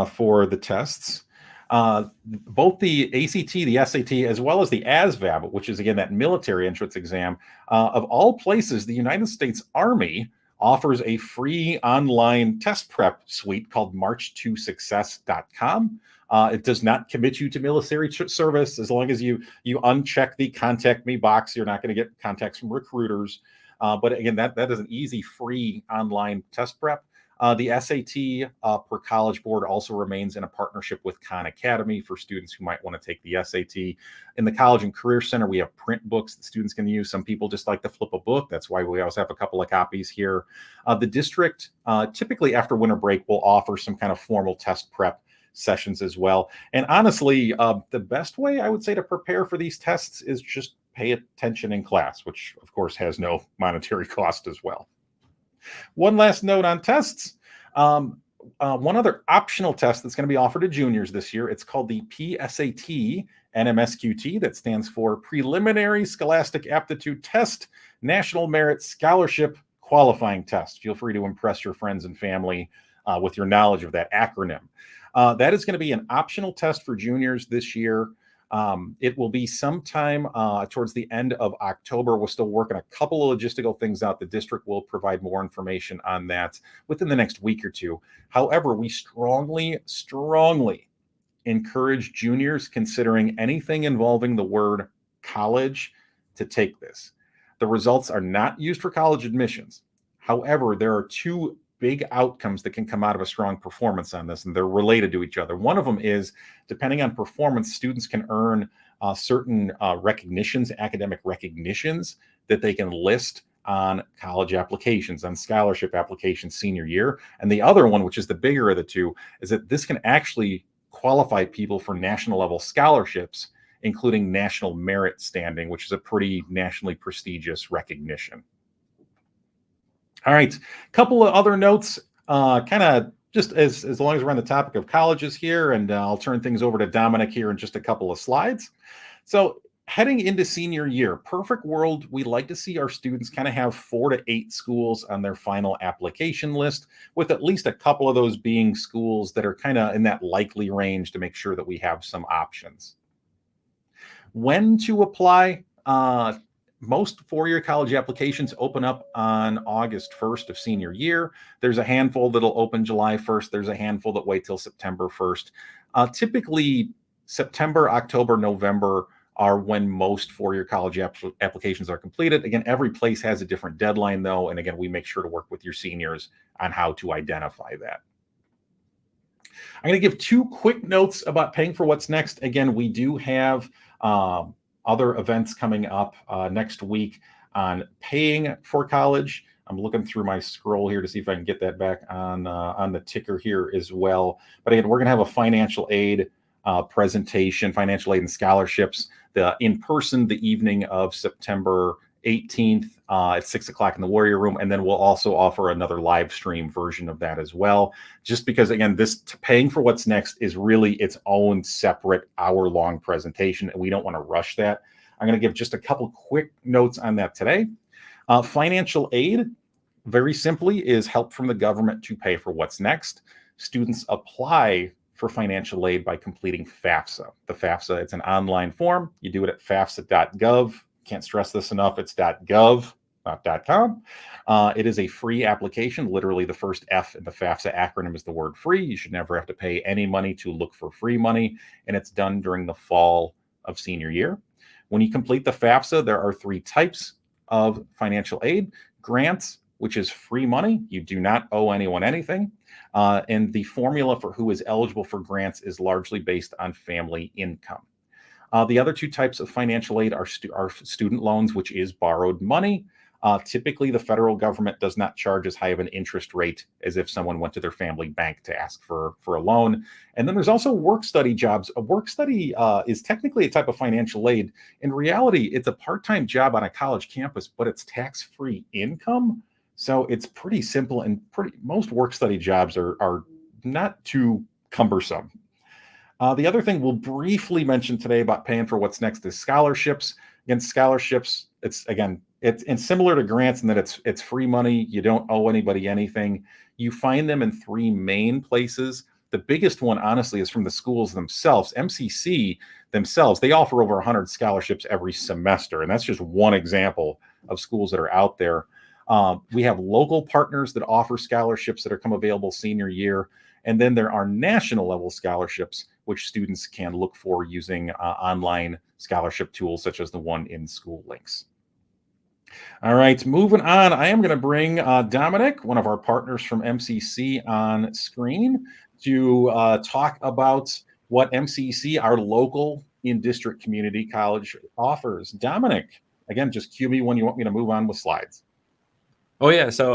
S1: for the tests, both the ACT, the SAT, as well as the ASVAB, which is, again, that military entrance exam, of all places, the United States Army offers a free online test prep suite called march2success.com. It does not commit you to military service. As long as you uncheck the contact me box, you're not going to get contacts from recruiters. But again, that is an easy, free online test prep. The SAT per College Board also remains in a partnership with Khan Academy for students who might want to take the SAT. In the College and Career Center, we have print books that students can use. Some people just like to flip a book. That's why we always have a couple of copies here. The district, typically after winter break, will offer some kind of formal test prep sessions as well. And honestly, the best way I would say to prepare for these tests is just pay attention in class, which of course has no monetary cost as well. One last note on tests. One other optional test that's going to be offered to juniors this year. It's called the PSAT NMSQT. That stands for Preliminary Scholastic Aptitude Test, National Merit Scholarship Qualifying Test. Feel free to impress your friends and family with your knowledge of that acronym. That is going to be an optional test for juniors this year. It will be sometime towards the end of October. We're still working a couple of logistical things out. The district will provide more information on that within the next week or two. However, we strongly encourage juniors considering anything involving the word college to take this. The results are not used for college admissions. However, there are two big outcomes that can come out of a strong performance on this, and they're related to each other. One of them is, depending on performance, students can earn certain recognitions, academic recognitions, that they can list on college applications, on scholarship applications senior year. And the other one, which is the bigger of the two, is that this can actually qualify people for national level scholarships, including national merit standing, which is a pretty nationally prestigious recognition. All right, a couple of other notes, kind of just as long as we're on the topic of colleges here, and I'll turn things over to Dominic here in just a couple of slides. So heading into senior year, perfect world, we like to see our students kind of have 4 to 8 schools on their final application list, with at least a couple of those being schools that are kind of in that likely range to make sure that we have some options. When to apply? Most four-year college applications open up on August 1st of senior year. There's a handful that'll open July 1st. There's a handful that wait till September 1st. Typically, September, October, November are when most four-year college applications are completed. Again, every place has a different deadline, though. And again, we make sure to work with your seniors on how to identify that. I'm going to give 2 quick notes about paying for what's next. Again, we do have other events coming up next week on paying for college. I'm looking through my scroll here to see if I can get that back on the ticker here as well. But again, we're going to have a financial aid presentation, financial aid and scholarships, in person the evening of September 18th at 6 o'clock in the Warrior Room. And then we'll also offer another live stream version of that as well. Just because, again, this paying for what's next is really its own separate hour-long presentation, and we don't want to rush that. I'm going to give just a couple quick notes on that today. Financial aid, very simply, is help from the government to pay for what's next. Students apply for financial aid by completing FAFSA. The FAFSA, it's an online form. You do it at fafsa.gov. Can't stress this enough. It's .gov, not .com. It is a free application. Literally, the first F in the FAFSA acronym is the word free. You should never have to pay any money to look for free money, and it's done during the fall of senior year. When you complete the FAFSA, there are 3 types of financial aid. Grants, which is free money. You do not owe anyone anything. And the formula for who is eligible for grants is largely based on family income. The other 2 types of financial aid are student loans, which is borrowed money. Typically, the federal government does not charge as high of an interest rate as if someone went to their family bank to ask for a loan. And then there's also work study jobs. A work study is technically a type of financial aid. In reality, it's a part-time job on a college campus, but it's tax-free income. So it's pretty simple, and most work study jobs are not too cumbersome. The other thing we'll briefly mention today about paying for what's next is scholarships. Again, scholarships, it's similar to grants in that it's free money. You don't owe anybody anything. You find them in 3 main places. The biggest one, honestly, is from the schools themselves. MCC themselves, they offer over 100 scholarships every semester, and that's just one example of schools that are out there. We have local partners that offer scholarships that are come available senior year. And then there are national level scholarships, which students can look for using online scholarship tools such as the one in School Links. All right, moving on. I am going to bring Dominic, one of our partners from MCC, on screen to talk about what MCC, our local in-district community college, offers. Dominic, again, just cue me when you want me to move on with slides.
S2: Oh, yeah. So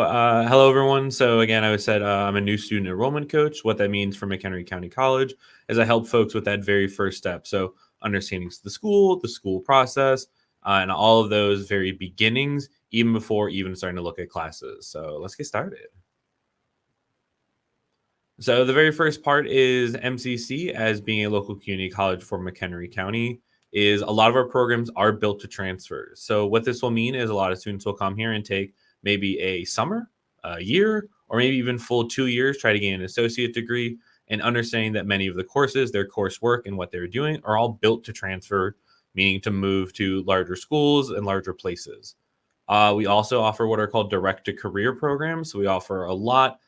S2: hello, everyone. So again, I said I'm a new student enrollment coach. What that means for McHenry County College is I help folks with that very first step. So understanding the school process, and all of those very beginnings, even before even starting to look at classes. So let's get started. So the very first part is MCC, as being a local community college for McHenry County, is a lot of our programs are built to transfer. So what this will mean is a lot of students will come here and take maybe a summer, a year, or maybe even full 2 years, try to gain an associate degree, and understanding that many of the courses, their coursework and what they're doing are all built to transfer, meaning to move to larger schools and larger places. We also offer what are called direct-to-career programs. So we offer a lot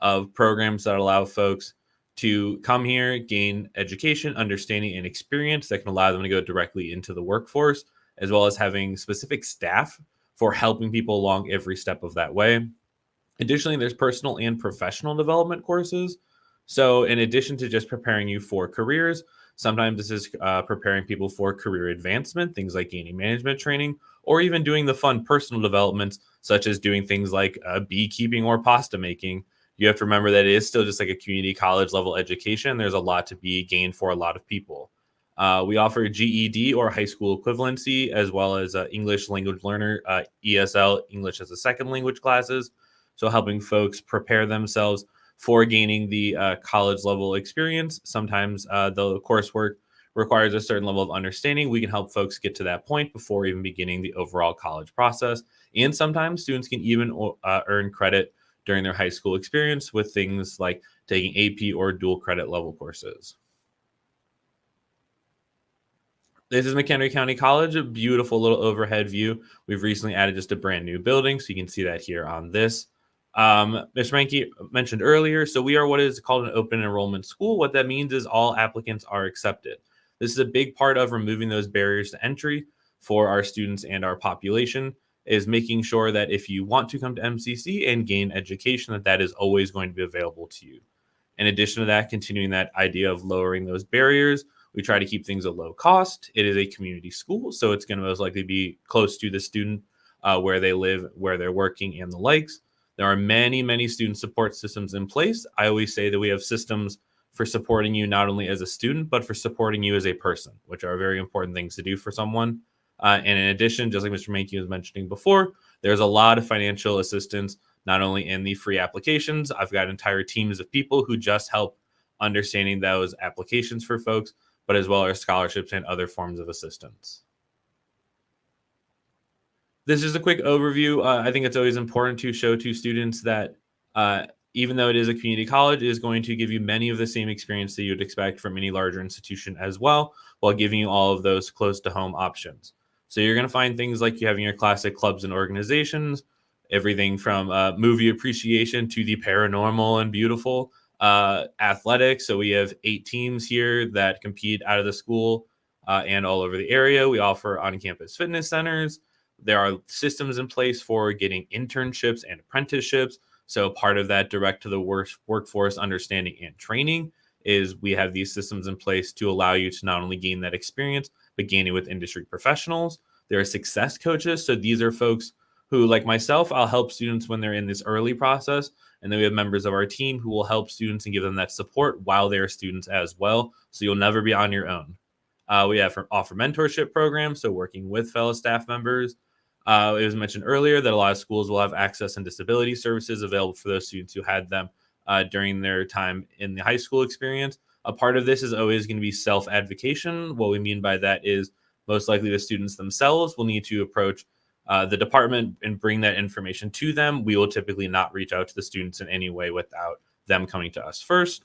S2: of programs that allow folks to come here, gain education, understanding, and experience that can allow them to go directly into the workforce, as well as having specific staff for helping people along every step of that way. Additionally, there's personal and professional development courses. So in addition to just preparing you for careers, sometimes this is preparing people for career advancement, things like gaining management training, or even doing the fun personal developments, such as doing things like beekeeping or pasta making. You have to remember that it is still just like a community college level education. There's a lot to be gained for a lot of people. We offer GED or high school equivalency, as well as English language learner, ESL, English as a second language classes. So helping folks prepare themselves for gaining the college level experience. Sometimes the coursework requires a certain level of understanding. We can help folks get to that point before even beginning the overall college process. And sometimes students can even earn credit during their high school experience with things like taking AP or dual credit level courses. This is McHenry County College, a beautiful little overhead view. We've recently added just a brand new building, so you can see that here on this. Mr. Mankey mentioned earlier, so we are what is called an open enrollment school. What that means is all applicants are accepted. This is a big part of removing those barriers to entry for our students and our population, is making sure that if you want to come to MCC and gain education, that is always going to be available to you. In addition to that, continuing that idea of lowering those barriers, we try to keep things at low cost. It is a community school, so it's going to most likely be close to the student where they live, where they're working, and the likes. There are many, many student support systems in place. I always say that we have systems for supporting you not only as a student, but for supporting you as a person, which are very important things to do for someone. And in addition, just like Mr. Mankey was mentioning before, there's a lot of financial assistance, not only in the free applications. I've got entire teams of people who just help understanding those applications for folks, but as well as scholarships and other forms of assistance. This is a quick overview. I think it's always important to show to students that even though it is a community college, it is going to give you many of the same experience that you would expect from any larger institution as well, while giving you all of those close to home options. So you're going to find things like you having your classic clubs and organizations, everything from movie appreciation to the paranormal and beautiful, athletics. So we have 8 teams here that compete out of the school and all over the area. We offer on-campus fitness centers. There are systems in place for getting internships and apprenticeships. So part of that direct to the workforce understanding and training is we have these systems in place to allow you to not only gain that experience, but gain it with industry professionals. There are success coaches. So these are folks who, like myself, I'll help students when they're in this early process. And then we have members of our team who will help students and give them that support while they're students as well. So you'll never be on your own. We offer mentorship programs, so working with fellow staff members. It was mentioned earlier that a lot of schools will have access and disability services available for those students who had them during their time in the high school experience. A part of this is always going to be self-advocation. What we mean by that is most likely the students themselves will need to approach the department and bring that information to them. We will typically not reach out to the students in any way without them coming to us first.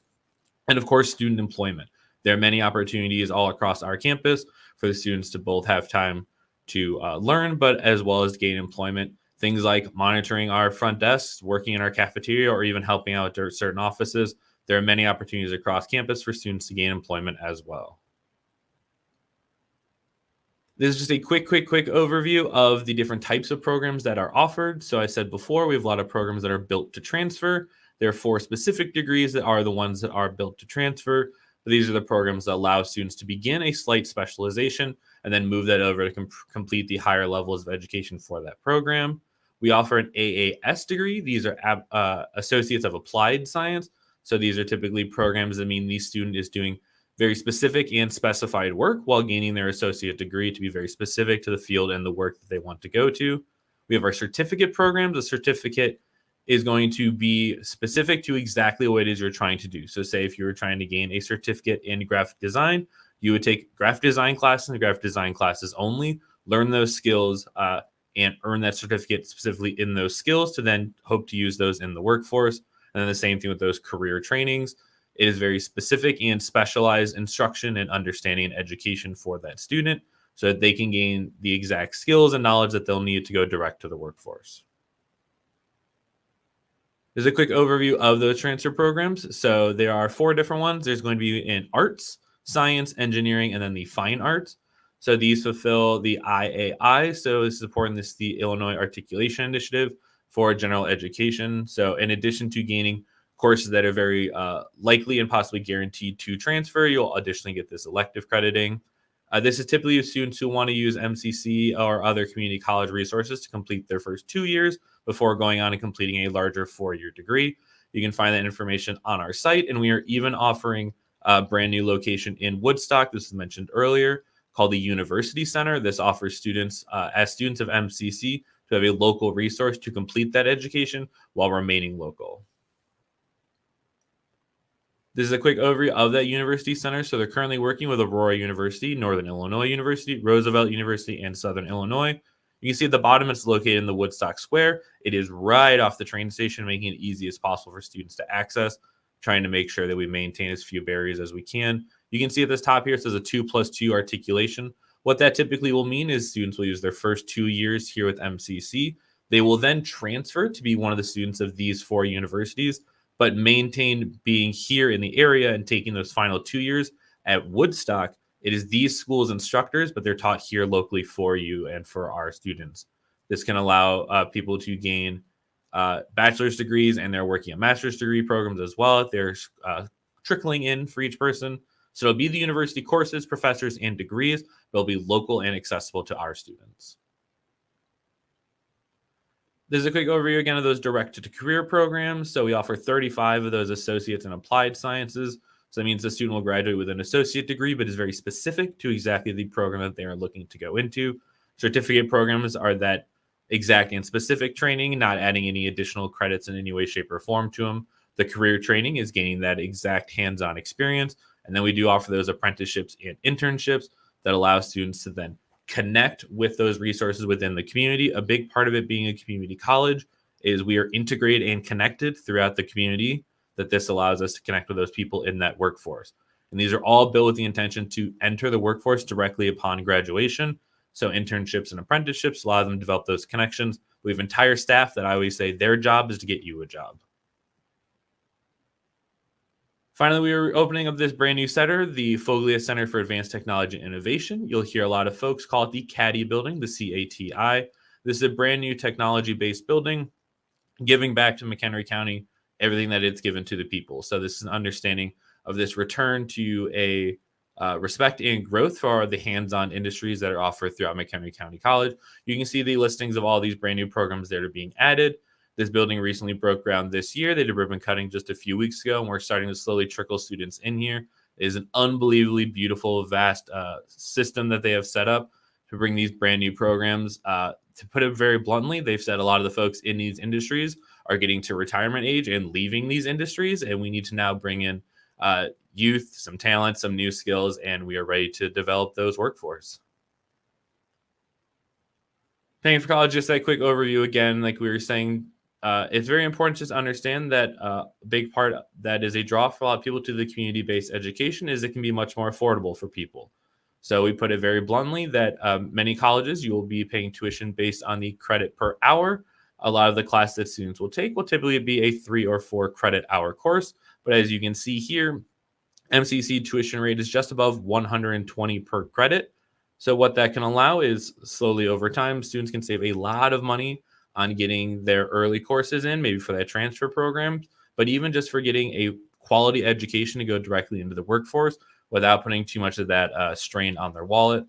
S2: And of course, student employment. There are many opportunities all across our campus for the students to both have time to learn, but as well as gain employment. Things like monitoring our front desks, working in our cafeteria, or even helping out at certain offices. There are many opportunities across campus for students to gain employment as well. This is just a quick overview of the different types of programs that are offered. So I said before, we have a lot of programs that are built to transfer. There are 4 specific degrees that are the ones that are built to transfer. But these are the programs that allow students to begin a slight specialization and then move that over to complete the higher levels of education for that program. We offer an AAS degree. These are Associates of Applied Science. So these are typically programs that mean the student is doing very specific and specified work while gaining their associate degree to be very specific to the field and the work that they want to go to. We have our certificate programs. A certificate is going to be specific to exactly what it is you're trying to do. So say if you were trying to gain a certificate in graphic design, you would take graphic design classes and graphic design classes only, learn those skills, and earn that certificate specifically in those skills to then hope to use those in the workforce. And then the same thing with those career trainings. It is very specific and specialized instruction and understanding and education for that student so that they can gain the exact skills and knowledge that they'll need to go direct to the workforce. There's a quick overview of those transfer programs. So there are 4 different ones. There's going to be in arts, science, engineering, and then the fine arts. So these fulfill the IAI. So this is supporting the Illinois Articulation Initiative for general education. So in addition to gaining courses that are very likely and possibly guaranteed to transfer, you'll additionally get this elective crediting. This is typically students who want to use MCC or other community college resources to complete their first 2 years before going on and completing a larger 4-year degree. You can find that information on our site, and we are even offering a brand new location in Woodstock, this was mentioned earlier, called the University Center. This offers students, as students of MCC, to have a local resource to complete that education while remaining local. This is a quick overview of that University Center. So they're currently working with Aurora University, Northern Illinois University, Roosevelt University, and Southern Illinois. You can see at the bottom, it's located in the Woodstock Square. It is right off the train station, making it easy as possible for students to access, trying to make sure that we maintain as few barriers as we can. You can see at this top here, it says a 2+2 articulation. What that typically will mean is students will use their first 2 years here with MCC. They will then transfer to be one of the students of these 4 universities, but maintain being here in the area and taking those final 2 years at Woodstock. It is these schools' instructors, but they're taught here locally for you and for our students. This can allow people to gain bachelor's degrees, and they're working on master's degree programs as well. They're trickling in for each person. So it'll be the university courses, professors, and degrees. They'll be local and accessible to our students. There's a quick overview again of those direct-to-career programs. So we offer 35 of those associates in applied sciences. So that means the student will graduate with an associate degree, but is very specific to exactly the program that they are looking to go into. Certificate programs are that exact and specific training, not adding any additional credits in any way, shape, or form to them. The career training is gaining that exact hands-on experience. And then we do offer those apprenticeships and internships that allow students to then connect with those resources within the community. A big part of it being a community college is we are integrated and connected throughout the community, that this allows us to connect with those people in that workforce. And these are all built with the intention to enter the workforce directly upon graduation. So internships and apprenticeships allow them to develop those connections. We have entire staff that I always say their job is to get you a job. Finally, we are opening up this brand new center, the Foglia Center for Advanced Technology and Innovation. You'll hear a lot of folks call it the CATI building, the CATI. This is a brand new technology-based building, giving back to McHenry County everything that it's given to the people. So this is an understanding of this return to a respect and growth for the hands-on industries that are offered throughout McHenry County College. You can see the listings of all these brand new programs that are being added. This building recently broke ground this year. They did ribbon cutting just a few weeks ago, and we're starting to slowly trickle students in here. It is an unbelievably beautiful, vast system that they have set up to bring these brand new programs. To put it very bluntly, they've said a lot of the folks in these industries are getting to retirement age and leaving these industries, and we need to now bring in youth, some talent, some new skills, and we are ready to develop those workforce. Paying for college, just a quick overview again, like we were saying, it's very important to just understand that a big part that is a draw for a lot of people to the community-based education is it can be much more affordable for people. So we put it very bluntly that many colleges, you will be paying tuition based on the credit per hour. A lot of the classes that students will take will typically be a 3 or 4 credit hour course. But as you can see here, MCC tuition rate is just above 120 per credit. So what that can allow is slowly over time, students can save a lot of money on getting their early courses in, maybe for that transfer program, but even just for getting a quality education to go directly into the workforce without putting too much of that strain on their wallet.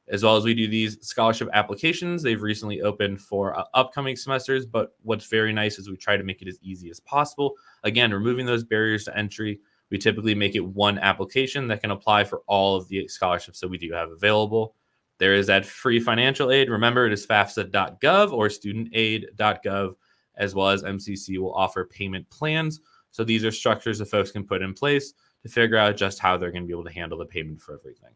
S2: As well as we do these scholarship applications. They've recently opened for upcoming semesters, but what's very nice is we try to make it as easy as possible. Again, removing those barriers to entry. We typically make it one application that can apply for all of the scholarships that we do have available. There is that free financial aid. Remember, it is FAFSA.gov or studentaid.gov, as well as MCC will offer payment plans. So these are structures that folks can put in place to figure out just how they're going to be able to handle the payment for everything.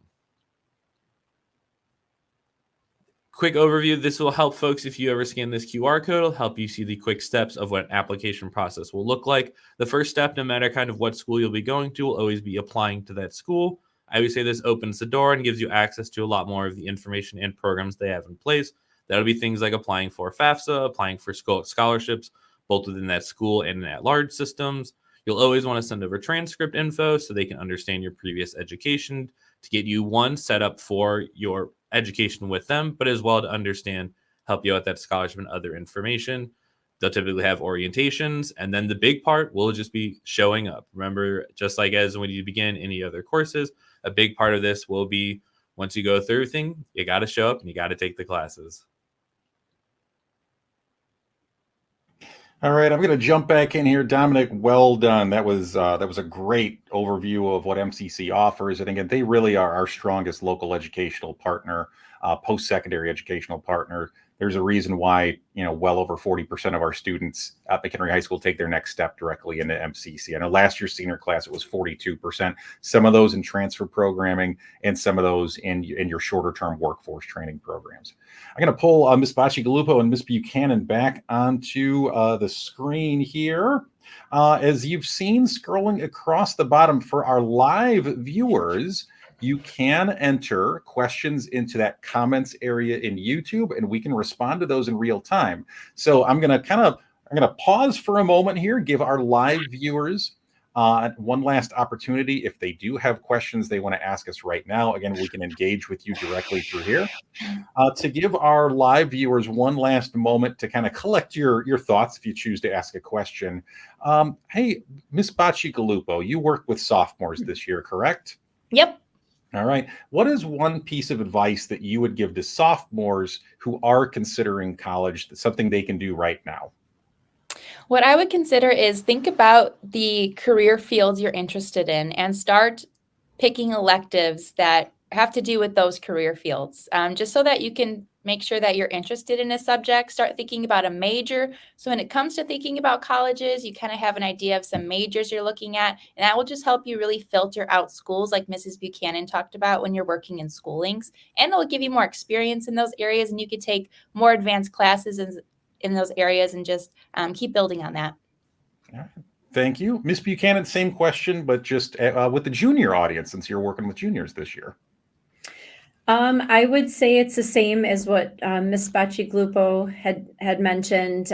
S2: Quick overview. This will help folks if you ever scan this QR code. It'll help you see the quick steps of what an application process will look like. The first step, no matter kind of what school you'll be going to, will always be applying to that school. I always say this opens the door and gives you access to a lot more of the information and programs they have in place. That'll be things like applying for FAFSA, applying for scholarships, both within that school and in at-large systems. You'll always want to send over transcript info so they can understand your previous education to get you, one, set up for your education with them, but as well to understand, help you out with that scholarship and other information. They'll typically have orientations, and then the big part will just be showing up. Remember, just like as when you begin any other courses, a big part of this will be once you go through everything, you got to show up and you got to take the classes.
S1: All right, I'm going to jump back in here. Dominic, well done. That was a great overview of what MCC offers. And again, they really are our strongest local educational partner, post-secondary educational partner. There's a reason why, well over 40% of our students at McHenry High School take their next step directly into MCC. I know last year's senior class, it was 42%. Some of those in transfer programming and some of those in your shorter term workforce training programs. I'm going to pull Ms. Bacigalupo and Ms. Buchanan back onto the screen here. As you've seen scrolling across the bottom for our live viewers, you can enter questions into that comments area in YouTube, and we can respond to those in real time. So I'm going to pause for a moment here, give our live viewers one last opportunity. If they do have questions they want to ask us right now, again, we can engage with you directly through here. To give our live viewers one last moment to kind of collect your thoughts if you choose to ask a question. Hey, Ms. Bacigalupo, you work with sophomores this year, correct?
S3: Yep.
S1: All right. What is one piece of advice that you would give to sophomores who are considering college, something they can do right now?
S3: What I would consider is think about the career fields you're interested in and start picking electives that have to do with those career fields, just so that you can Make sure that you're interested in a subject. Start thinking about a major. So when it comes to thinking about colleges, you kind of have an idea of some majors you're looking at. And that will just help you really filter out schools like Mrs. Buchanan talked about when you're working in schoolings. And it'll give you more experience in those areas, and you could take more advanced classes in those areas and just keep building on that.
S1: All right. Thank you. Ms. Buchanan, same question, but just with the junior audience, since you're working with juniors this year.
S4: I would say it's the same as what Ms. Bacciaglupo had mentioned.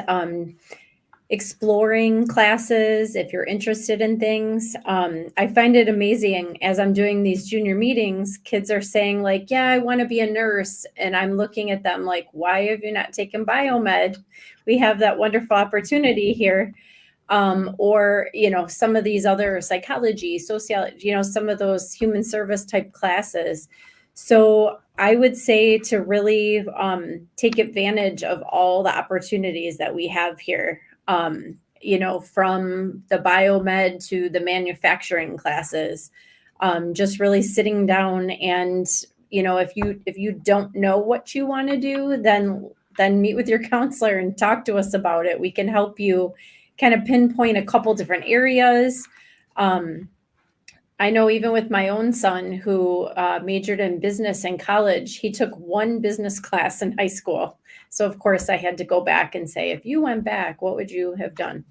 S4: Exploring classes, if you're interested in things. I find it amazing as I'm doing these junior meetings, kids are saying like, yeah, I want to be a nurse. And I'm looking at them like, why have you not taken biomed? We have that wonderful opportunity here. Or, some of these other psychology, sociology, some of those human service type classes. So I would say to really take advantage of all the opportunities that we have here, from the biomed to the manufacturing classes, just really sitting down and, if you don't know what you want to do, then meet with your counselor and talk to us about it. We can help you kind of pinpoint a couple different areas. I know even with my own son who majored in business in college, he took one business class in high school. So of course I had to go back and say, if you went back, what would you have done?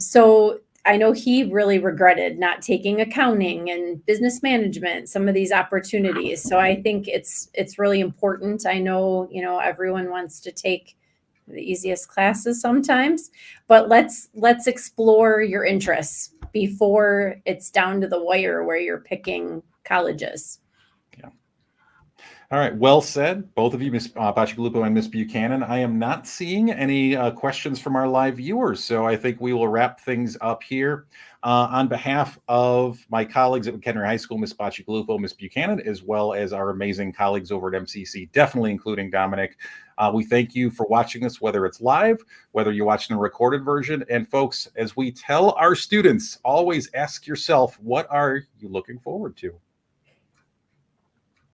S4: So I know he really regretted not taking accounting and business management, some of these opportunities. So I think it's really important. I know, everyone wants to take the easiest classes sometimes, but let's explore your interests before it's down to the wire where you're picking colleges.
S1: Yeah. All right. Well said, both of you, Ms. Bacciaglupo and Ms. Buchanan. I am not seeing any questions from our live viewers, so I think we will wrap things up here. On behalf of my colleagues at McHenry High School, Ms. Bacciaglupo, Ms. Buchanan, as well as our amazing colleagues over at MCC, definitely including Dominic, we thank you for watching this, whether it's live, whether you're watching the recorded version. And folks, as we tell our students, always ask yourself, what are you looking forward to?